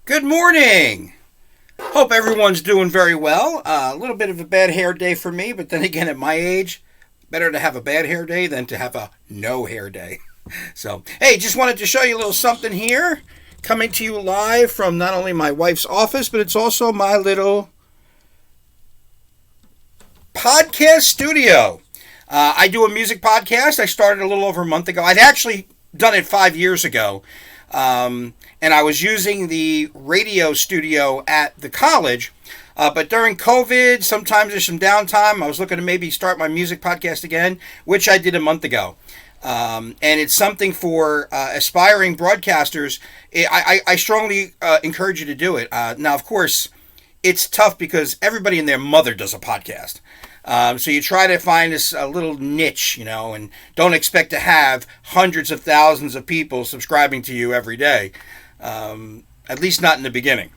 Good morning. Hope everyone's doing very well. A little bit of a bad hair day for me, but then again, at my age, better to have a bad hair day than to have a no hair day. So, hey, just wanted to show you a little something here. Coming to you live from not only my wife's office, but it's also my little podcast studio. I do a music podcast. I started a little over a month ago. I'd actually done it 5 years ago. And I was using the radio studio at the college. But during COVID, sometimes there's some downtime. I was looking to maybe start my music podcast again, which I did a month ago. And it's something for aspiring broadcasters. I strongly encourage you to do it. Now, of course, it's tough because everybody and their mother does a podcast. So you try to find this little niche, and don't expect to have hundreds of thousands of people subscribing to you every day. At least not in the beginning.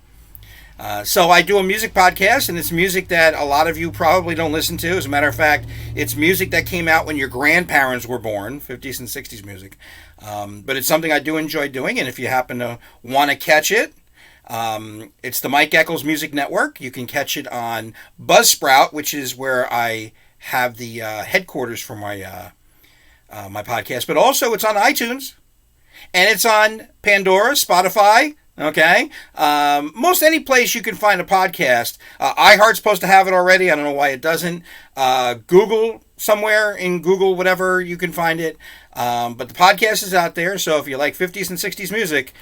So I do a music podcast, and it's music that a lot of you probably don't listen to. As a matter of fact, it's music that came out when your grandparents were born, 50s and 60s music. But it's something I do enjoy doing, and if you happen to want to catch it, it's the Mike Eccles Music Network. You can catch it on Buzzsprout, which is where I have the headquarters for my my podcast. But also, it's on iTunes, and it's on Pandora, Spotify. Okay, most any place you can find a podcast. iHeart's supposed to have it already. I don't know why it doesn't. Google, somewhere in Google, whatever, you can find it. But the podcast is out there. So if you like 50s and 60s music,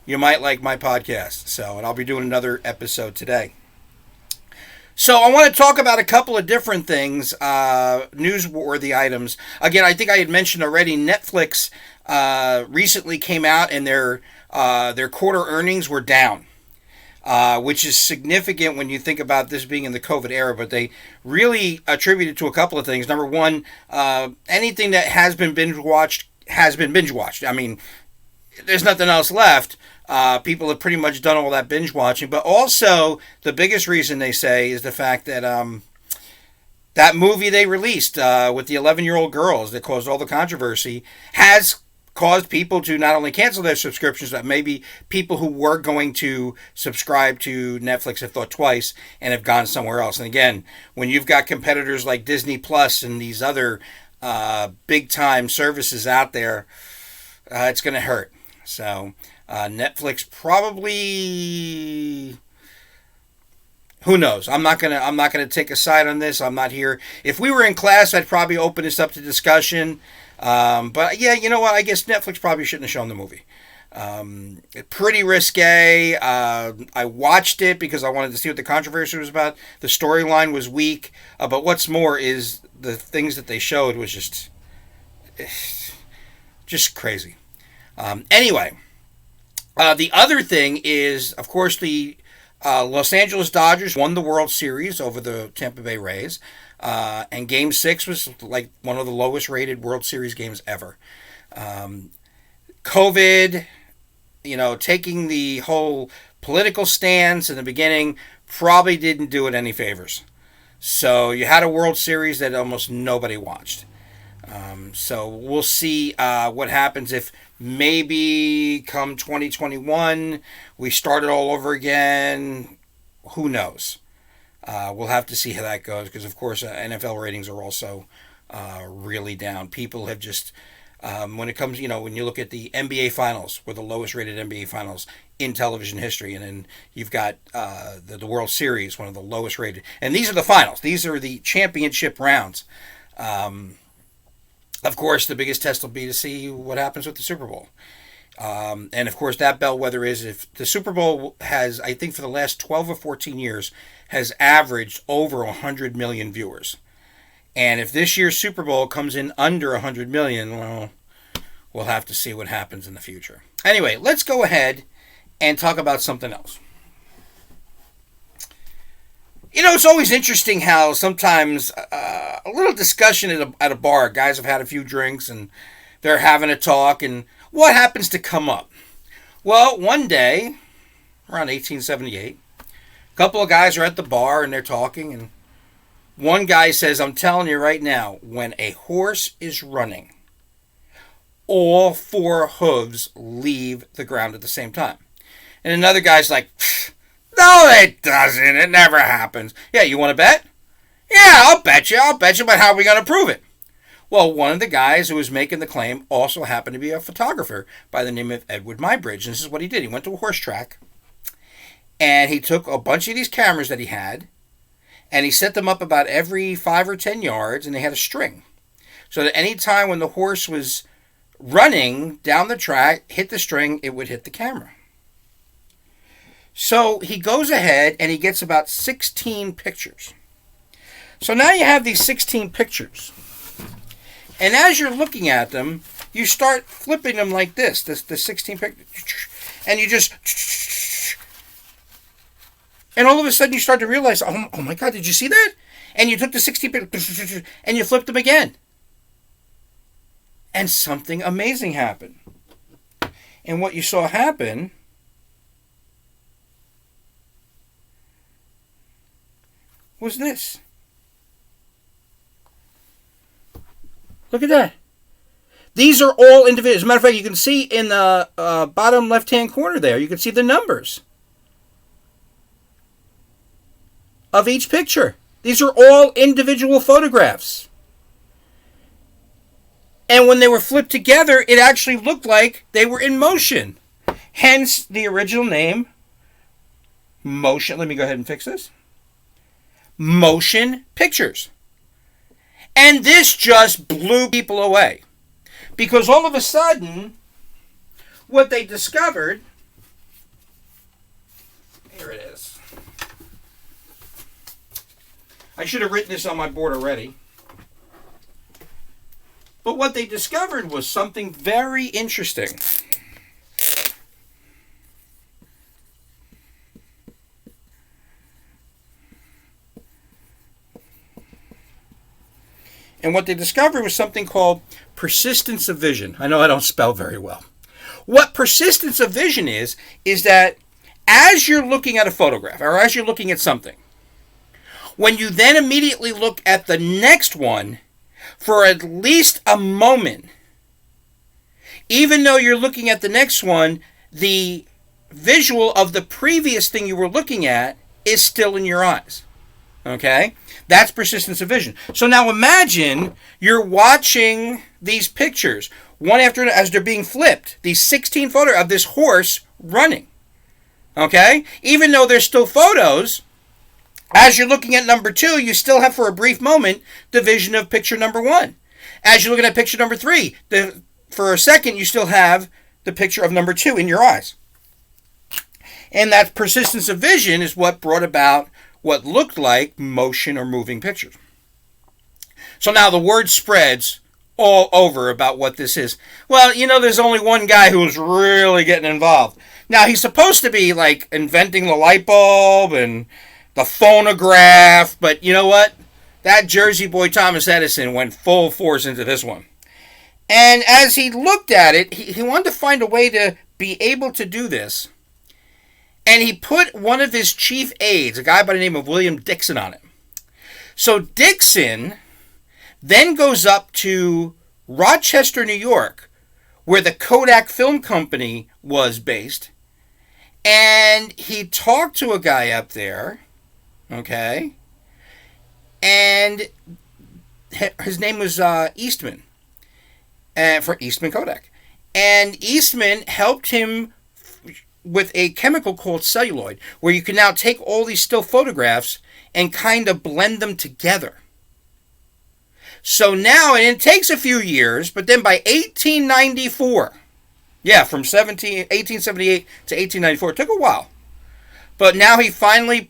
you might like my podcast. And I'll be doing another episode today. So I want to talk about a couple of different things, newsworthy items. Again, I think I had mentioned already, Netflix recently came out and their quarter earnings were down, which is significant when you think about this being in the COVID era. But they really attribute it to a couple of things. Number one, anything that has been binge watched has been binge watched. I mean, there's nothing else left. People have pretty much done all that binge watching. But also, the biggest reason they say is the fact that that movie they released with the 11-year-old girls that caused all the controversy has caused people to not only cancel their subscriptions, but maybe people who were going to subscribe to Netflix have thought twice and have gone somewhere else. And again, when you've got competitors like Disney Plus and these other big-time services out there, it's going to hurt. So Netflix probably, who knows? I'm not gonna take a side on this. I'm not here. If we were in class, I'd probably open this up to discussion. But yeah, you know what? I guess Netflix probably shouldn't have shown the movie. Pretty risque. I watched it because I wanted to see what the controversy was about. The storyline was weak, but what's more is the things that they showed was just crazy. Anyway, the other thing is, of course, the Los Angeles Dodgers won the World Series over the Tampa Bay Rays. And Game 6 was like one of the lowest rated World Series games ever. COVID, taking the whole political stance in the beginning probably didn't do it any favors. So you had a World Series that almost nobody watched. So we'll see what happens if maybe come 2021 we start it all over again. Who knows? We'll have to see how that goes because, of course, NFL ratings are also really down. People have just, when it comes, when you look at the NBA Finals, were the lowest rated NBA Finals in television history, and then you've got the World Series, one of the lowest rated. And these are the finals. These are the championship rounds. Of course, the biggest test will be to see what happens with the Super Bowl. And of course, that bellwether is if the Super Bowl has, I think for the last 12 or 14 years, has averaged over 100 million viewers. And if this year's Super Bowl comes in under 100 million, well, we'll have to see what happens in the future. Anyway, let's go ahead and talk about something else. It's always interesting how sometimes a little discussion at a bar, guys have had a few drinks and they're having a talk, and what happens to come up? Well, one day, around 1878, a couple of guys are at the bar and they're talking, and one guy says, I'm telling you right now, when a horse is running, all four hooves leave the ground at the same time. And another guy's like, no, it doesn't. It never happens. Yeah, you want to bet? Yeah, I'll bet you. But how are we going to prove it? Well, one of the guys who was making the claim also happened to be a photographer by the name of Edward Muybridge. And this is what he did. He went to a horse track, and he took a bunch of these cameras that he had, and he set them up about every 5 or 10 yards, and they had a string. So that any time when the horse was running down the track, hit the string, it would hit the camera. So he goes ahead and he gets about 16 pictures. So now you have these 16 pictures. And as you're looking at them, you start flipping them like this, the 16 pictures. And you just... And all of a sudden you start to realize, oh my God, did you see that? And you took the 16 pictures and you flipped them again. And something amazing happened. And what you saw happen was this. Look at that. These are all individual. As a matter of fact, you can see in the bottom left-hand corner there, you can see the numbers of each picture. These are all individual photographs. And when they were flipped together, it actually looked like they were in motion. Hence the original name, Motion. Let me go ahead and fix this. Motion pictures. And this just blew people away. Because all of a sudden, what they discovered, here it is. I should have written this on my board already. But what they discovered was something very interesting. And what they discovered was something called persistence of vision. I know I don't spell very well. What persistence of vision is that as you're looking at a photograph or as you're looking at something, when you then immediately look at the next one for at least a moment, even though you're looking at the next one, the visual of the previous thing you were looking at is still in your eyes. Okay? That's persistence of vision. So now imagine you're watching these pictures, one after another, as they're being flipped. These 16 photos of this horse running. Okay? Even though there's still photos, as you're looking at number 2, you still have for a brief moment the vision of picture number 1. As you're looking at picture number 3, for a second you still have the picture of number 2 in your eyes. And that persistence of vision is what brought about what looked like motion or moving pictures. So now the word spreads all over about what this is. Well, there's only one guy who's really getting involved. Now, he's supposed to be like inventing the light bulb and the phonograph, but you know what? That Jersey boy Thomas Edison went full force into this one. And as he looked at it, he wanted to find a way to be able to do this. And he put one of his chief aides, a guy by the name of William Dixon, on it. So Dixon then goes up to Rochester, New York, where the Kodak Film Company was based. And he talked to a guy up there, okay? And his name was Eastman, for Eastman Kodak. And Eastman helped him with a chemical called celluloid, where you can now take all these still photographs and kind of blend them together. So now, and it takes a few years, but then by 1894, from 1878 to 1894, it took a while. But now he finally,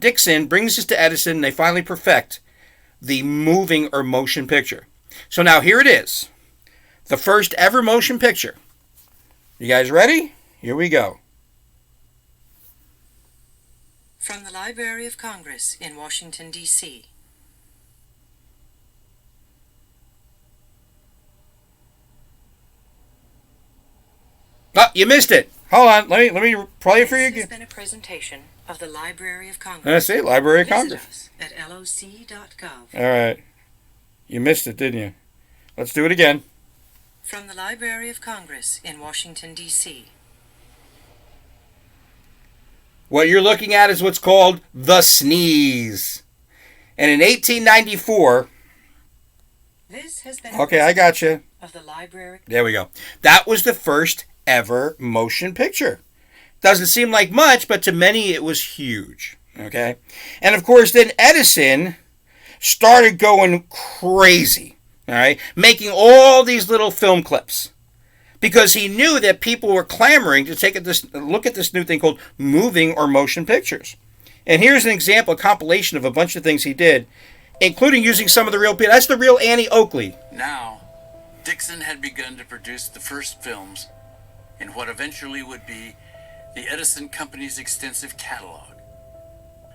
Dixon brings this to Edison, and they finally perfect the moving or motion picture. So now here it is, the first ever motion picture. You guys ready? Here we go. From the Library of Congress in Washington, D.C. Oh, you missed it. Hold on. Let me play it for you again. This has been a presentation of the Library of Congress. That's it, Library of Congress. Visit us at loc.gov. All right. You missed it, didn't you? Let's do it again. From the Library of Congress in Washington, D.C. What you're looking at is what's called the sneeze. And in 1894... This has been Okay, I got you. Of the library. There we go. That was the first ever motion picture. Doesn't seem like much, but to many it was huge. Okay? And of course, then Edison started going crazy. All right? Making all these little film clips. Because he knew that people were clamoring to look at this new thing called moving or motion pictures. And here's an example, a compilation of a bunch of things he did, including using some of the real people. That's the real Annie Oakley. Now, Dixon had begun to produce the first films in what eventually would be the Edison Company's extensive catalog,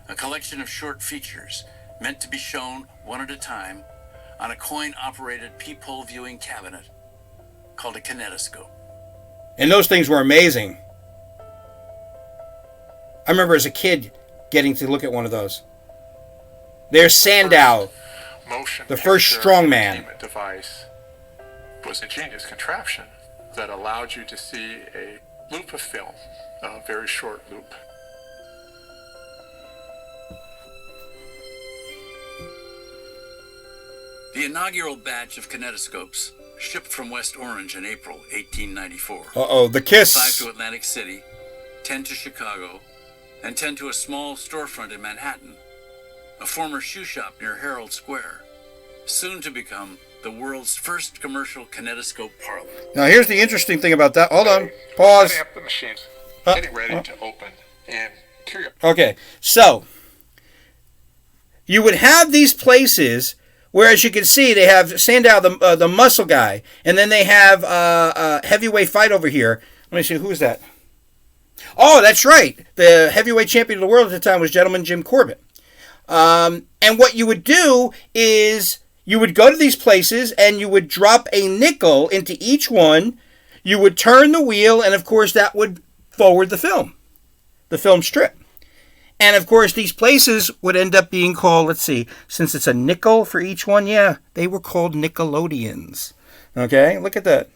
a collection of short features meant to be shown one at a time on a coin-operated peephole viewing cabinet called a kinetoscope. And those things were amazing. I remember as a kid getting to look at one of those. There's Sandow, the first strongman. Device was a genius contraption that allowed you to see a loop of film, a very short loop. The inaugural batch of kinetoscopes shipped from West Orange in April 1894. Uh-oh, the kiss. 5 to Atlantic City, 10 to Chicago, and 10 to a small storefront in Manhattan, a former shoe shop near Herald Square, soon to become the world's first commercial kinetoscope parlor. Now here's the interesting thing about that. Hold on. Pause. Setting up the machines, getting ready to open, and curious. Okay, so you would have these places where, as you can see, they have Sandow, the muscle guy, and then they have a heavyweight fight over here. Let me see, who's that? Oh, that's right. The heavyweight champion of the world at the time was gentleman Jim Corbett. And what you would do is you would go to these places and you would drop a nickel into each one. You would turn the wheel, and of course that would forward the film strip. And of course these places would end up being called, let's see, since it's a nickel for each one, yeah, they were called Nickelodeons. Okay, look at that.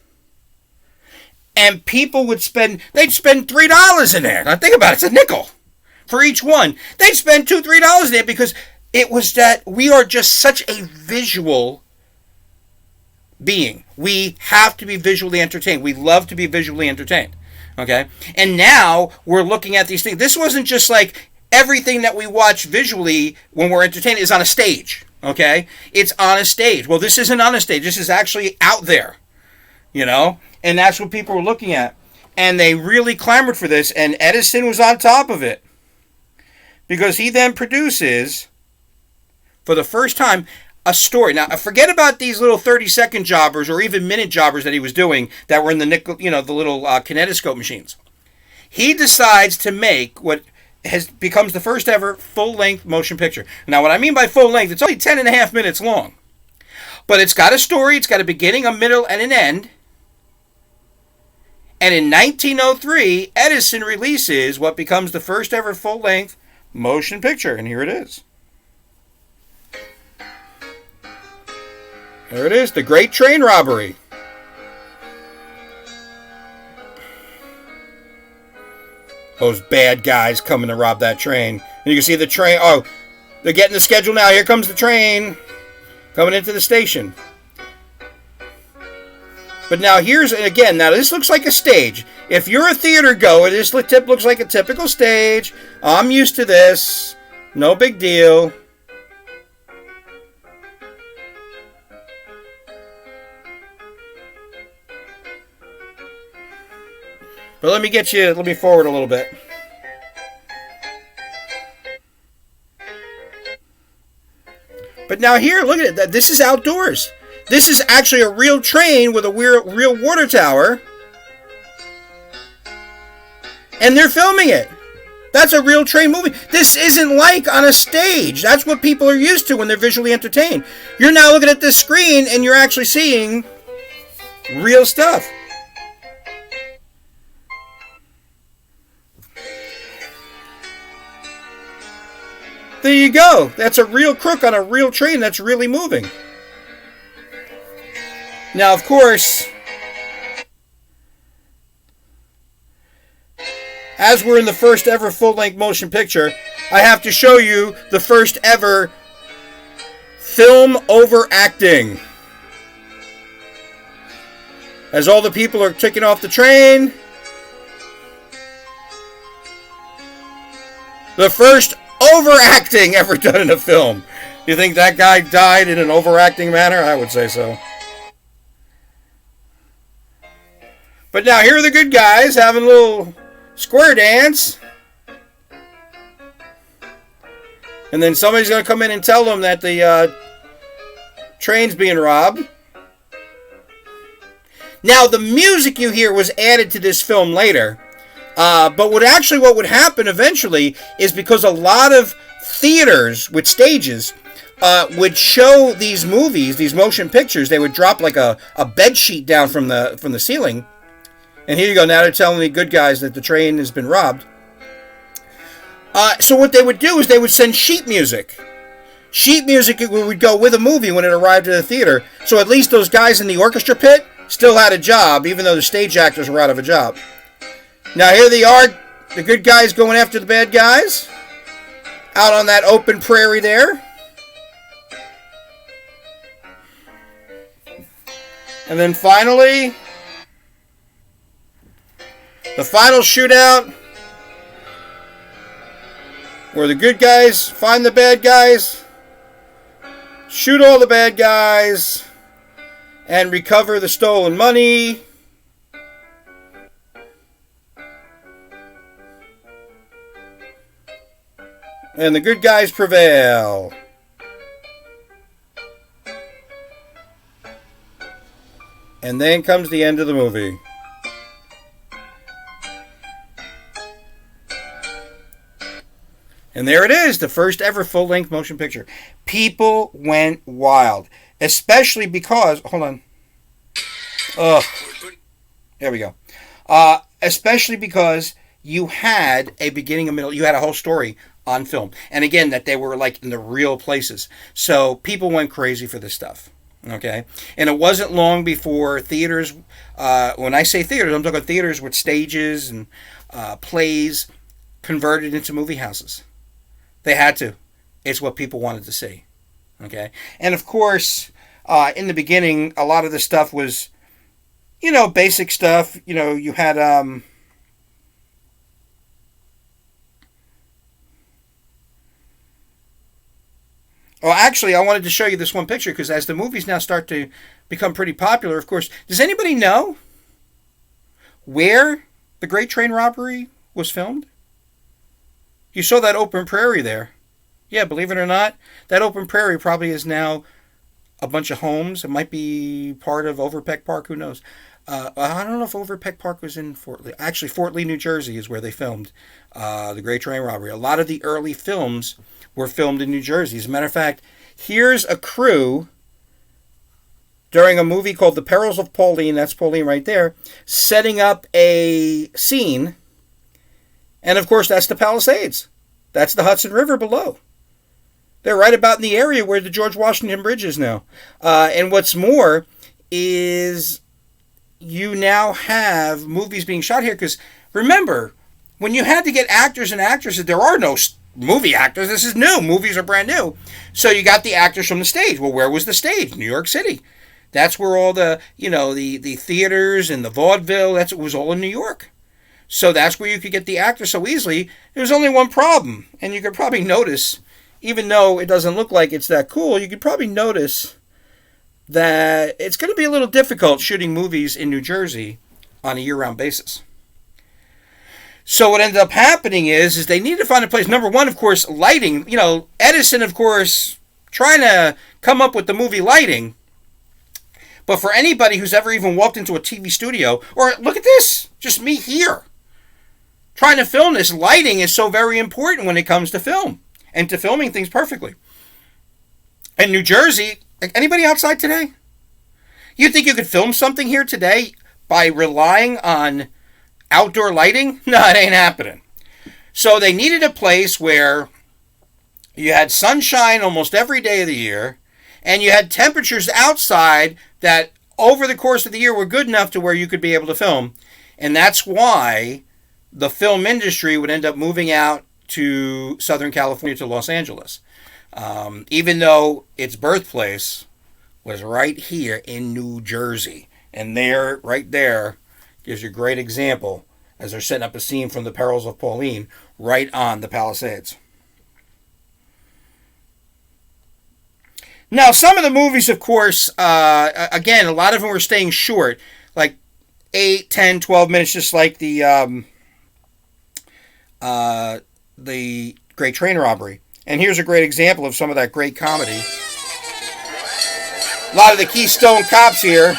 And people they'd spend $3 in there. Now think about it, it's a nickel for each one. They'd spend $2, $3 in there because it was that we are just such a visual being. We have to be visually entertained. We love to be visually entertained. Okay? And now we're looking at these things. This wasn't just like everything that we watch visually when we're entertained is on a stage. Okay? It's on a stage. Well, this isn't on a stage. This is actually out there. You know? And that's what people were looking at. And they really clamored for this. And Edison was on top of it. Because he then produces, for the first time, a story. Now, forget about these little 30-second jobbers or even minute jobbers that he was doing that were in the nickel, the little kinetoscope machines. He decides to make what becomes the first ever full-length motion picture. Now, what I mean by full-length, it's only 10 and a half minutes long. But it's got a story, it's got a beginning, a middle, and an end. And in 1903, Edison releases what becomes the first ever full-length motion picture. And here it is. There it is, The Great Train Robbery. Those bad guys coming to rob that train. And you can see the train. Oh, they're getting the schedule now. Here comes the train coming into the station. But now now this looks like a stage. If you're a theater goer, this looks like a typical stage. I'm used to this. No big deal. But let me forward a little bit. But now here, look at it. This is outdoors. This is actually a real train with a real water tower. And they're filming it. That's a real train movie. This isn't like on a stage. That's what people are used to when they're visually entertained. You're now looking at this screen and you're actually seeing real stuff. There you go. That's a real crook on a real train that's really moving. Now, of course, as we're in the first ever full-length motion picture, I have to show you the first ever film overacting. As all the people are taking off the train, the first overacting ever done in a film. You think that guy died in an overacting manner? I would say so. But now here are the good guys having a little square dance. And then somebody's going to come in and tell them that the train's being robbed. Now, the music you hear was added to this film later. But what would happen eventually is because a lot of theaters with stages would show these movies, these motion pictures. They would drop like a bed sheet down from the ceiling. And here you go. Now they're telling the good guys that the train has been robbed. So what they would do is they would send sheet music. Sheet music would go with a movie when it arrived at the theater. So at least those guys in the orchestra pit still had a job, even though the stage actors were out of a job. Now here they are, the good guys going after the bad guys. Out on that open prairie there. And then finally, the final shootout, where the good guys find the bad guys, shoot all the bad guys, and recover the stolen money. And the good guys prevail. And then comes the end of the movie. And there it is, the first ever full-length motion picture. People went wild. Especially because... Hold on. There we go. Especially because you had a beginning, a middle... You had a whole story on film. And again, that they were like in the real places. So people went crazy for this stuff. Okay? And it wasn't long before theaters... when I say theaters, I'm talking theaters with stages and plays converted into movie houses. They had to. It's what people wanted to see. Okay? And of course, in the beginning, a lot of the stuff was, basic stuff. You had... Oh, actually, I wanted to show you this one picture because as the movies now start to become pretty popular, of course, does anybody know where the Great Train Robbery was filmed? You saw that open prairie there. Yeah, believe it or not, that open prairie probably is now a bunch of homes. It might be part of Overpeck Park. Who knows? I don't know if Overpeck Park was in Fort Lee. Actually, Fort Lee, New Jersey is where they filmed the Great Train Robbery. A lot of the early films were filmed in New Jersey. As a matter of fact, here's a crew during a movie called The Perils of Pauline, that's Pauline right there, setting up a scene. And of course, that's the Palisades. That's the Hudson River below. They're right about in the area where the George Washington Bridge is now. And what's more is you now have movies being shot here. Because remember, when you had to get actors and actresses, there are no movie actors. This is new. Movies are brand new. So you got the actors from the stage. Well, where was the stage? New York City. That's where all the, the theaters and the vaudeville, it was all in New York. So that's where you could get the actors so easily. There's only one problem. And you could probably notice, even though it doesn't look like it's that cool, you could probably notice that it's going to be a little difficult shooting movies in New Jersey on a year-round basis. So what ended up happening is they needed to find a place. Number one, of course, lighting. Edison, of course, trying to come up with the movie lighting. But for anybody who's ever even walked into a TV studio, or look at this, just me here, trying to film this, lighting is so very important when it comes to film and to filming things perfectly. In New Jersey, anybody outside today? You think you could film something here today by relying on outdoor lighting? No, it ain't happening. So they needed a place where you had sunshine almost every day of the year, and you had temperatures outside that over the course of the year were good enough to where you could be able to film. And that's why the film industry would end up moving out to Southern California, to Los Angeles. Even though its birthplace was right here in New Jersey. And there, right there, gives you a great example as they're setting up a scene from The Perils of Pauline right on the Palisades. Now, some of the movies, of course, again, a lot of them were staying short, like 8, 10, 12 minutes, just like the Great Train Robbery. And here's a great example of some of that great comedy. A lot of the Keystone Cops here.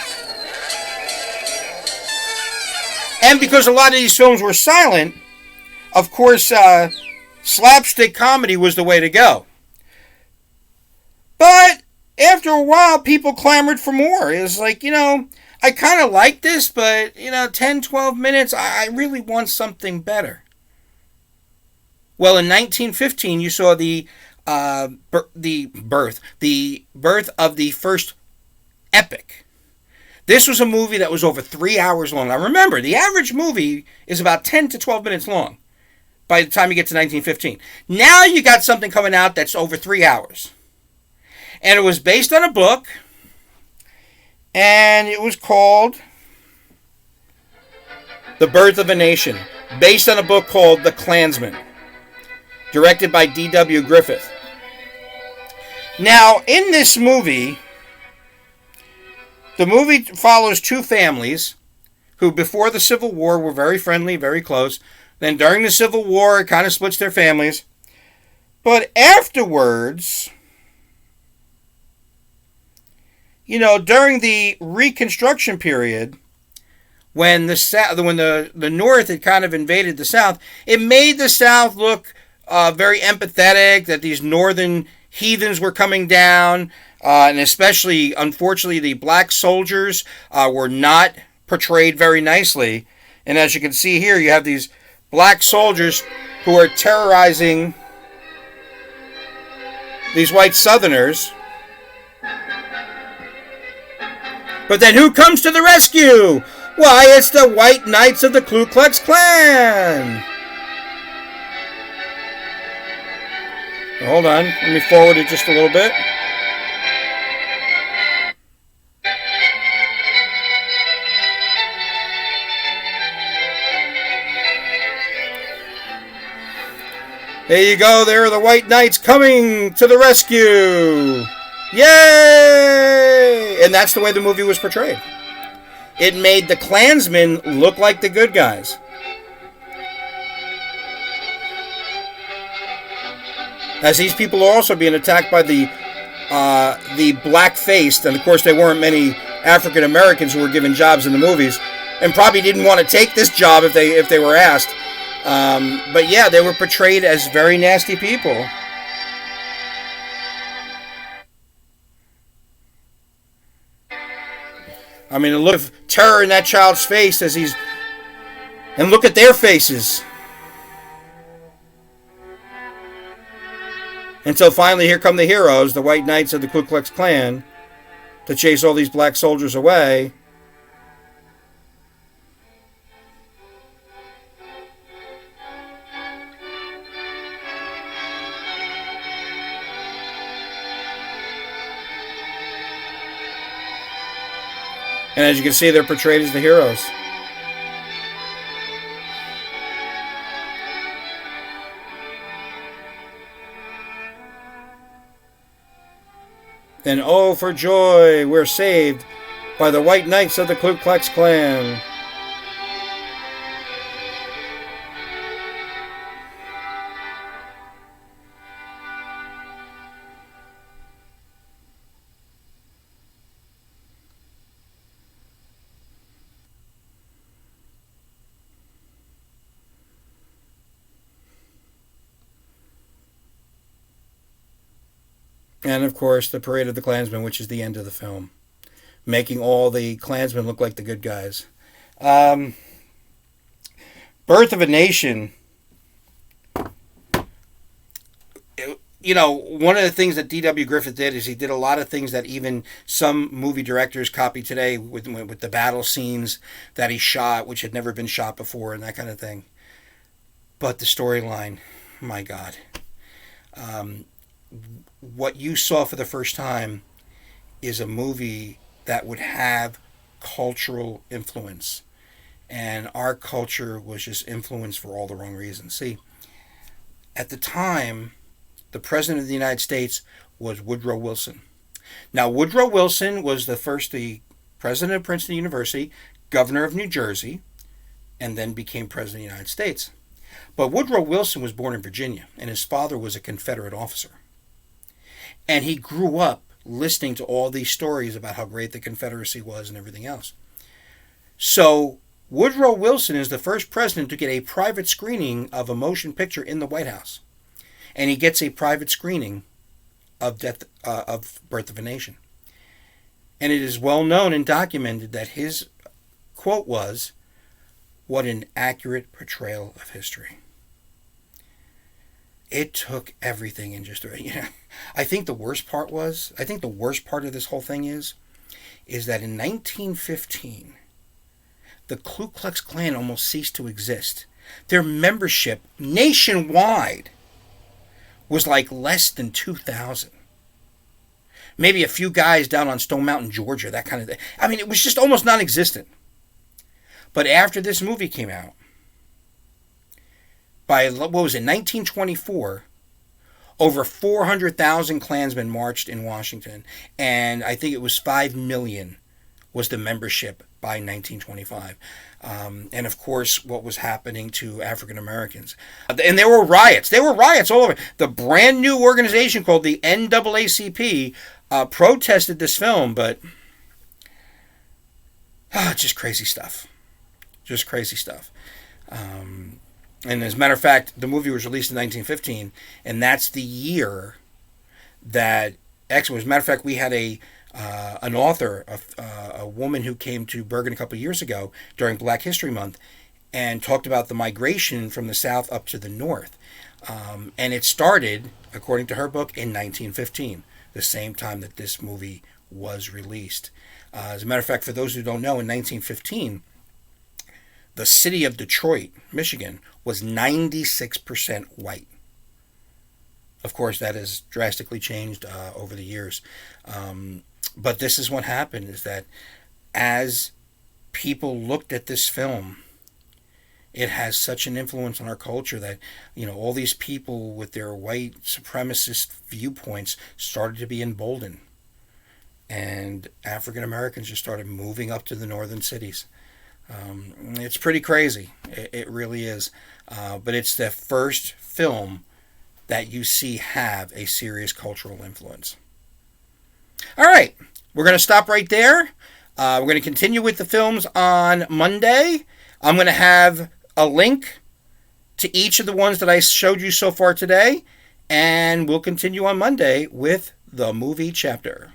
And because a lot of these films were silent, of course, slapstick comedy was the way to go. But after a while, people clamored for more. It was like, I kind of like this, but, 10, 12 minutes, I really want something better. Well, in 1915, you saw the birth of the first epic. This was a movie that was over 3 hours long. Now remember, the average movie is about 10 to 12 minutes long by the time you get to 1915. Now you got something coming out that's over 3 hours. And it was based on a book, and it was called The Birth of a Nation, based on a book called The Klansman, directed by D.W. Griffith. Now, in this movie, the movie follows two families who, before the Civil War, were very friendly, very close. Then during the Civil War, it kind of splits their families. But afterwards, during the Reconstruction period, when the North had kind of invaded the South, it made the South look very empathetic, that these Northern heathens were coming down, and especially, unfortunately, the black soldiers were not portrayed very nicely. And as you can see here, you have these black soldiers who are terrorizing these white Southerners. But then who comes to the rescue? Why, it's the White Knights of the Ku Klux Klan. Hold on, let me forward it just a little bit. There you go, there are the White Knights coming to the rescue. Yay! And that's the way the movie was portrayed. It made the Klansmen look like the good guys. As these people are also being attacked by the black-faced, and of course there weren't many African Americans who were given jobs in the movies, and probably didn't want to take this job if they were asked. But yeah, they were portrayed as very nasty people. I mean, the look of terror in that child's face and look at their faces. Until finally, here come the heroes, the White Knights of the Ku Klux Klan, to chase all these black soldiers away. And as you can see, they're portrayed as the heroes. And oh, for joy, we're saved by the White Knights of the Ku Klux Klan. And, of course, the Parade of the Klansmen, which is the end of the film, making all the Klansmen look like the good guys. Birth of a Nation. One of the things that D.W. Griffith did is he did a lot of things that even some movie directors copy today with the battle scenes that he shot, which had never been shot before, and that kind of thing. But the storyline, my God. What you saw for the first time is a movie that would have cultural influence. And our culture was just influenced for all the wrong reasons. See, at the time, the President of the United States was Woodrow Wilson. Now, Woodrow Wilson was the president of Princeton University, governor of New Jersey, and then became president of the United States. But Woodrow Wilson was born in Virginia, and his father was a Confederate officer. And he grew up listening to all these stories about how great the Confederacy was and everything else. So Woodrow Wilson is the first president to get a private screening of a motion picture in the White House. And he gets a private screening of Birth of a Nation. And it is well known and documented that his quote was, "What an accurate portrayal of history." It took everything and just, I think the worst part of this whole thing is that in 1915, the Ku Klux Klan almost ceased to exist. Their membership nationwide was like less than 2,000. Maybe a few guys down on Stone Mountain, Georgia, that kind of thing. I mean, it was just almost non-existent. But after this movie came out, by, 1924, over 400,000 Klansmen marched in Washington, and I think it was 5 million was the membership by 1925. And of course, what was happening to African Americans. And there were riots. There were riots all over. The brand new organization called the NAACP protested this film, but just crazy stuff. Just crazy stuff. And as a matter of fact, the movie was released in 1915, and that's the year that As a matter of fact, we had an author, a woman who came to Bergen a couple of years ago during Black History Month and talked about the migration from the South up to the North. And it started, according to her book, in 1915, the same time that this movie was released. As a matter of fact, for those who don't know, in 1915, the city of Detroit, Michigan, was 96% white. Of course, that has drastically changed over the years. But this is what happened, is that as people looked at this film, it has such an influence on our culture that, all these people with their white supremacist viewpoints started to be emboldened. And African Americans just started moving up to the northern cities. It's pretty crazy. It really is. But it's the first film that you see have a serious cultural influence. All right. We're going to stop right there. We're going to continue with the films on Monday. I'm going to have a link to each of the ones that I showed you so far today. And we'll continue on Monday with the movie chapter.